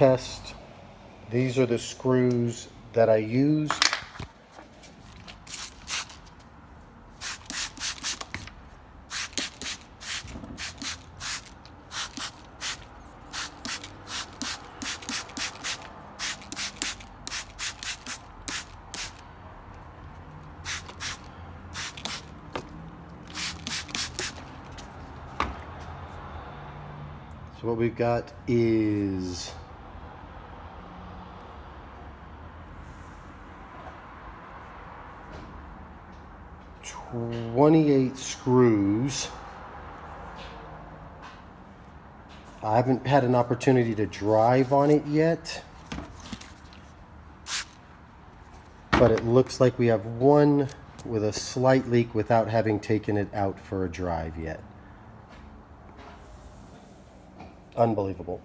Test. These are the screws that I used. So what we've got is 28 screws. I haven't had an opportunity to drive on it yet, but it looks like we have one with a slight leak without having taken it out for a drive yet. Unbelievable.